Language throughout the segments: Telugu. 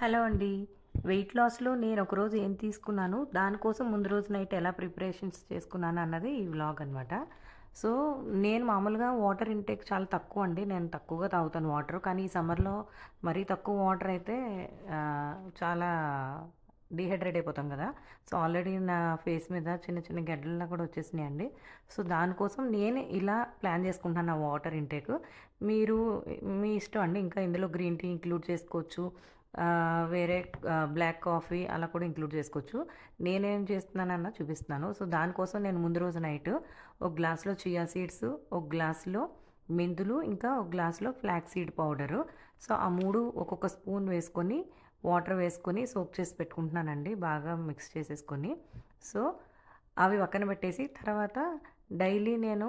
హలో అండి. వెయిట్ లాస్‌లో నేను ఒకరోజు ఏం తీసుకున్నాను, దానికోసం ముందు రోజు నైట్ ఎలా ప్రిపరేషన్స్ చేసుకున్నాను అన్నది ఈ వ్లాగ్ అనమాట. సో, నేను మామూలుగా వాటర్ ఇంటేక్ చాలా తక్కువండి. నేను తక్కువగా తాగుతాను వాటర్. కానీ ఈ సమ్మర్‌లో మరీ తక్కువ వాటర్ అయితే చాలా డీహైడ్రేట్ అయిపోతాం కదా! సో, ఆల్రెడీ నా ఫేస్ మీద చిన్న చిన్న గడ్డల్లా కూడా వచ్చేసినాయండి. సో, దానికోసం నేను ఇలా ప్లాన్ చేసుకుంటున్నాను నా వాటర్ ఇంటేక్. మీరు మీ ఇష్టం అండి. ఇంకా ఇందులో గ్రీన్ టీ ఇంక్లూడ్ చేసుకోవచ్చు. వేరే బ్లాక్ కాఫీ అలా కూడా ఇంక్లూడ్ చేసుకోవచ్చు. నేనేం చేస్తున్నానన్న చూపిస్తున్నాను. సో, దానికోసం నేను ముందు రోజు నైట్ ఒక గ్లాస్‌లో చియా సీడ్స్, ఒక గ్లాస్‌లో మెంతులు, ఇంకా ఒక గ్లాస్‌లో ఫ్లాక్స్ సీడ్ పౌడరు. సో, ఆ 3 ఒక్కొక్క స్పూన్ వేసుకొని, వాటర్ వేసుకొని సోక్ చేసి పెట్టుకుంటున్నానండి. బాగా మిక్స్ చేసేసుకొని. సో, అవి పక్కన పెట్టేసి తర్వాత డైలీ నేను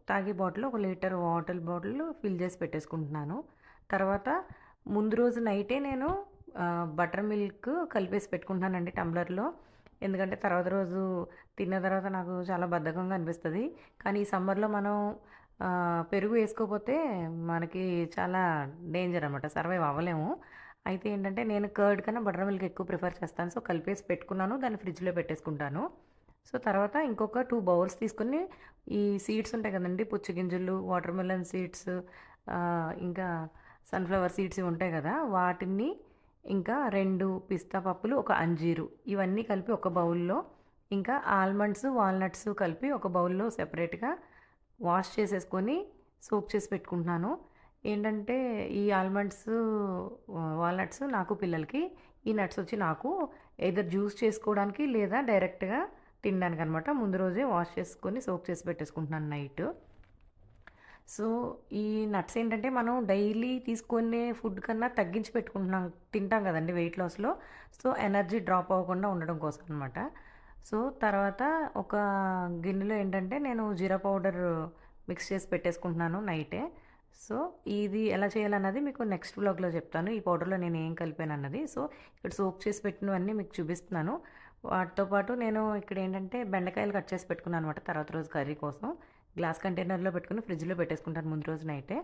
తాగే బాటిల్ ఒక లీటర్ వాటర్ బాటిల్ ఫిల్ చేసి పెట్టేసుకుంటున్నాను. తర్వాత ముందు రోజు నైటే నేను బటర్ మిల్క్ కలిపేసి పెట్టుకుంటున్నానండి టంబ్లర్‌లో. ఎందుకంటే తర్వాత రోజు తిన్న తర్వాత నాకు చాలా బద్ధకంగా అనిపిస్తది. కానీ ఈ సమ్మర్‌లో మనం పెరుగు ఏసుకోపోతే మనకి చాలా డేంజర్ అనమాట. సర్వైవ్ అవ్వలేము. అయితే ఏంటంటే నేను కర్డ్ కన్నా బటర్ మిల్క్ ఎక్కువ ప్రిఫర్ చేస్తాను. సో, కలిపేసి పెట్టుకున్నాను. దాన్ని ఫ్రిడ్జ్‌లో పెట్టేసుకుంటాను. సో, తర్వాత ఇంకొక 2 బౌల్స్ తీసుకొని ఈ సీడ్స్ ఉంటాయి కదండీ! పుచ్చగింజలు, వాటర్ మెలన్ సీడ్స్, ఇంకా సన్‌ఫ్లవర్ సీడ్స్ ఇవి ఉంటాయి కదా! వాటిని ఇంకా 2 పిస్తా పప్పులు, ఒక అంజీరు ఇవన్నీ కలిపి ఒక బౌల్‌లో, ఇంకా ఆల్మండ్స్, వాల్‌నట్స్ కలిపి ఒక బౌల్‌లో సెపరేట్‌గా వాష్ చేసేసుకొని సోక్ చేసి పెట్టుకుంటున్నాను. ఏంటంటే ఈ ఆల్మండ్స్, వాల్‌నట్స్ నాకు పిల్లలకి, ఈ నట్స్ వచ్చి నాకు ఎయిదర్ జ్యూస్ చేసుకోవడానికి లేదా డైరెక్ట్‌గా తినడానికనమాట. ముందు రోజే వాష్ చేసుకొని సోక్ చేసి పెట్టేసుకుంటున్నాను నైట్. సో, ఈ నట్స్ ఏంటంటే మనం డైలీ తీసుకునే ఫుడ్ కన్నా తగ్గించి పెట్టుకుంటున్నాం తింటాం కదండీ వెయిట్ లాస్‌లో. సో, ఎనర్జీ డ్రాప్ అవ్వకుండా ఉండడం కోసం అనమాట. సో, తర్వాత ఒక గిన్నెలో ఏంటంటే నేను జీరా పౌడర్ మిక్స్ చేసి పెట్టేసుకుంటున్నాను నైటే. సో, ఇది ఎలా చేయాలన్నది మీకు నెక్స్ట్ వ్లాగ్‌లో చెప్తాను. ఈ పౌడర్‌లో నేను ఏం కలిపానన్నది. సో, ఇక్కడ సోక్ చేసి పెట్టినవన్నీ మీకు చూపిస్తున్నాను. వాటితో పాటు నేను ఇక్కడేంటంటే బెండకాయలు కట్ చేసి పెట్టుకున్నాననమాట తర్వాత రోజు కర్రీ కోసం. గ్లాస్ కంటైనర్‌లో పెట్టుకొని ఫ్రిడ్జ్‌లో పెట్టేసుకుంటాను ముందు రోజు నైటే.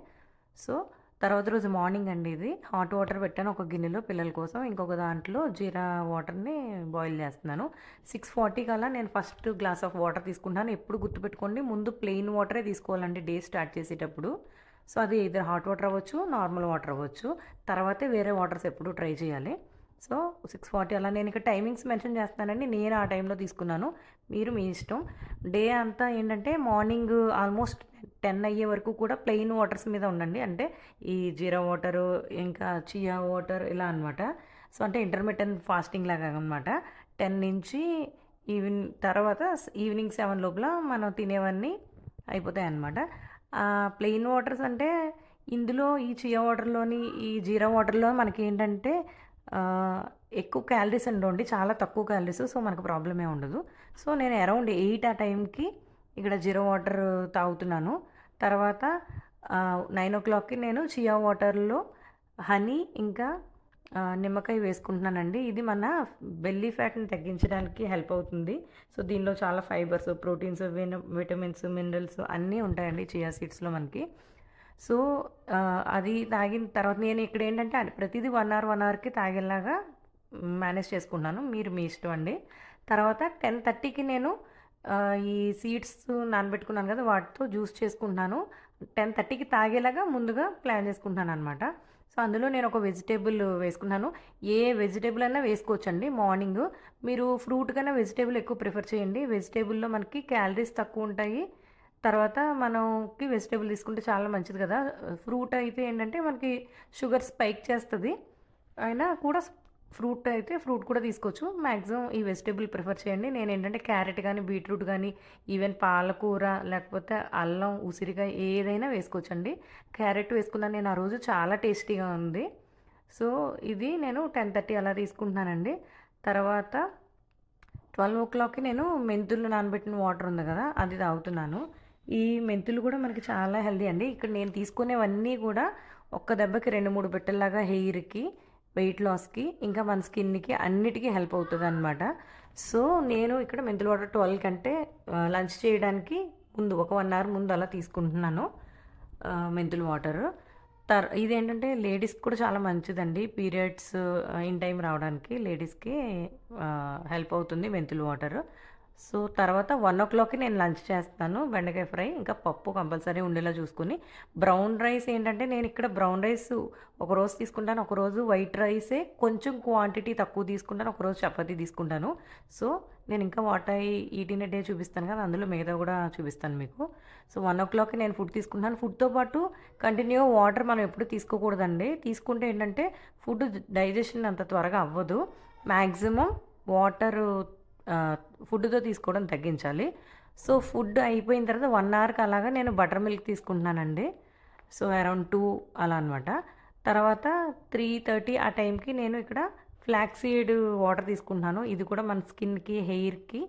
సో, తర్వాత రోజు మార్నింగ్ అండి ఇది. హాట్ వాటర్ పెట్టాను ఒక గిన్నెలో పిల్లల కోసం. ఇంకొక దాంట్లో జీరా వాటర్‌ని బాయిల్ చేస్తున్నాను. 6:40 కల్లా నేను ఫస్ట్ గ్లాస్ ఆఫ్ వాటర్ తీసుకుంటాను. ఎప్పుడు గుర్తుపెట్టుకోండి ముందు ప్లెయిన్ వాటరే తీసుకోవాలండి డే స్టార్ట్ చేసేటప్పుడు. సో, అది ఎయిదర్ హాట్ వాటర్ అవ్వచ్చు, నార్మల్ వాటర్ అవ్వచ్చు. తర్వాతే వేరే వాటర్స్ ఎప్పుడూ ట్రై చేయాలి. సో, 6:40 అలా నేను ఇక్కడ టైమింగ్స్ మెన్షన్ చేస్తున్నానండి. నేను ఆ టైంలో తీసుకున్నాను. మీరు మీ ఇష్టం. డే అంతా ఏంటంటే మార్నింగ్ ఆల్మోస్ట్ 10 అయ్యే వరకు కూడా ప్లెయిన్ వాటర్స్ మీద ఉండండి. అంటే ఈ జీరా వాటరు, ఇంకా చియా వాటర్ ఇలా అనమాట. సో, అంటే ఇంటర్మిటెంట్ ఫాస్టింగ్ లాగా అనమాట. 10 నుంచి తర్వాత ఈవినింగ్ 7 లోపల మనం తినేవన్నీ అయిపోతాయన్నమాట. ప్లెయిన్ వాటర్స్ అంటే ఇందులో ఈ చియా వాటర్‌లోని, ఈ జీరా వాటర్‌లో మనకేంటంటే ఆహ్, ఎక్కువ క్యాలరీస్ ఉండవండి. చాలా తక్కువ క్యాలరీస్. సో, మనకు ప్రాబ్లమ్ ఏమి ఉండదు. సో, నేను అరౌండ్ 8 ఆ టైంకి ఇక్కడ జీరా వాటర్ తాగుతున్నాను. తర్వాత 9:00కి నేను చియా వాటర్‌లో హనీ ఇంకా నిమ్మకాయ వేసుకుంటున్నానండి. ఇది మన బెల్లీ ఫ్యాట్‌ని తగ్గించడానికి హెల్ప్ అవుతుంది. సో, దీనిలో చాలా ఫైబర్స్, ప్రోటీన్స్, విటమిన్స్, మినరల్స్ అన్నీ ఉంటాయండి చియా సీడ్స్‌లో మనకి. సో, అది తాగిన తర్వాత నేను ఇక్కడేంటంటే ప్రతీదీ 1 అవర్, 1 అవర్‌కి తాగేలాగా మేనేజ్ చేసుకుంటున్నాను. మీరు మీ ఇష్టం అండి. తర్వాత 10:30కి నేను ఈ సీడ్స్ నానబెట్టుకున్నాను కదా! వాటితో జ్యూస్ చేసుకుంటున్నాను. 10:30కి తాగేలాగా ముందుగా ప్లాన్ చేసుకుంటున్నాననమాట. సో, అందులో నేను ఒక వెజిటబుల్ వేసుకున్నాను. ఏ వెజిటబుల్ అయినా వేసుకోవచ్చండి మార్నింగు. మీరు ఫ్రూట్ కన్నా వెజిటబుల్ ఎక్కువ ప్రిఫర్ చేయండి. వెజిటబుల్‌లో మనకి క్యాలరీస్ తక్కువుంటాయి. తర్వాత మనకి వెజిటబుల్ తీసుకుంటే చాలా మంచిది కదా! ఫ్రూట్ అయితే ఏంటంటే మనకి షుగర్ స్పైక్ చేస్తది. అయినా కూడా ఫ్రూట్ అయితే ఫ్రూట్ కూడా తీసుకోవచ్చు. మాక్సిమం ఈ వెజిటబుల్ ప్రిఫర్ చేయండి. నేనేంటంటే క్యారెట్ గానీ, బీట్రూట్ గానీ, ఈవెన్ పాలకూర లేకపోతే అల్లం, ఉసిరికాయ ఏదైనా వేసుకోవచ్చండి. క్యారెట్ వేసుకున్నాను నేను ఆ రోజు చాలా టేస్టీగా ఉంది. సో, ఇది నేను 10:30 అలా తీసుకుంటున్నానండి. తర్వాత 12:00కి నేను మెంతులు నానబెట్టిన వాటర్ ఉంది కదా! అది తాగుతున్నాను. ఈ మెంతులు కూడా మనకి చాలా హెల్తీ అండి. ఇక్కడ నేను తీసుకునేవన్నీ కూడా ఒక్క దెబ్బకి 2, 3 పెట్టెల్లాగా హెయిర్‌కి, వెయిట్ లాస్‌కి, ఇంకా మన స్కిన్‌కి అన్నిటికి హెల్ప్ అవుతదనమాట. సో, నేను ఇక్కడ మెంతుల వాటర్ 12 కంటే లంచ్ చేయడానికి ముందు ఒక 1 అవర్ ముందు అలా తీసుకుంటున్నాను మెంతుల వాటరు. ఇదేంటంటే లేడీస్‌కి కూడా చాలా మంచిదండి. పీరియడ్స్ ఇన్ టైమ్ రావడానికి లేడీస్‌కి హెల్ప్ అవుతుంది మెంతులు వాటరు. సో, తర్వాత 1:00కి నేను లంచ్ చేస్తాను. బెండకాయ ఫ్రై, ఇంకా పప్పు కంపల్సరీ ఉండేలా చూసుకొని, బ్రౌన్ రైస్ ఏంటంటే నేనిక్కడ బ్రౌన్ రైస్ ఒకరోజు తీసుకుంటాను. ఒకరోజు వైట్ రైసే కొంచెం క్వాంటిటీ తక్కువ తీసుకుంటాను. ఒకరోజు చపాతీ తీసుకుంటాను. సో, నేనింకా what I eat in a day చూపిస్తాను కదా! అందులో మిగతావి కూడా చూపిస్తాను మీకు. సో, 1:00కి నేను ఫుడ్ తీసుకుంటున్నాను. ఫుడ్‌తో పాటు కంటిన్యూ వాటర్ మనం ఎప్పుడు తీసుకోకూడదండి. తీసుకుంటే ఏంటంటే ఫుడ్ డైజెషన్ అంత త్వరగా అవ్వదు. మాక్సిమం వాటరు ఆహ్, ఫుడ్‌తో తీసుకోవడం తగ్గించాలి. సో, ఫుడ్ అయిపోయిన తర్వాత 1 అవర్‌కి అలాగా నేను బటర్ మిల్క్ తీసుకుంటున్నానండి. సో, అరౌండ్ 2 అలా అనమాట. తర్వాత 3:30 ఆ టైంకి నేను ఇక్కడ ఫ్లాక్స్ సీడ్ వాటర్ తీసుకుంటున్నాను. ఇది కూడా మన స్కిన్‌కి, హెయిర్‌కి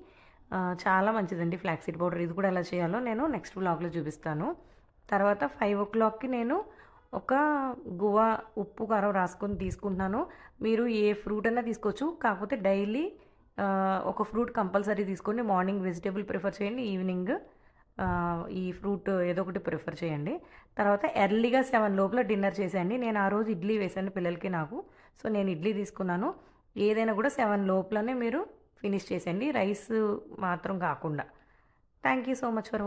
చాలా మంచిదండి ఫ్లాక్స్ సీడ్ పౌడర్. ఇది కూడా ఎలా చేయాలో నేను నెక్స్ట్ వ్లాగ్‌లో చూపిస్తాను. తర్వాత 5:00కి నేను ఒక గువ, ఉప్పు, కారం రాసుకొని తీసుకుంటున్నాను. మీరు ఏ ఫ్రూట్ అయినా తీసుకోవచ్చు. కాకపోతే డైలీ ఒక ఫ్రూట్ కంపల్సరీ తీసుకోండి. మార్నింగ్ వెజిటబుల్ ప్రిఫర్ చేయండి. ఈవినింగ్ ఈ ఫ్రూట్ ఏదో ఒకటి ప్రిఫర్ చేయండి. తర్వాత ఎర్లీగా 7 లోపల డిన్నర్ చేసేయండి. నేను ఆ రోజు ఇడ్లీ వేశాను పిల్లలకి నాకు. సో, నేను ఇడ్లీ తీసుకున్నాను. ఏదైనా కూడా 7 లోపలనే మీరు ఫినిష్ చేసేయండి. రైస్ మాత్రం కాకుండా. Thank you so much for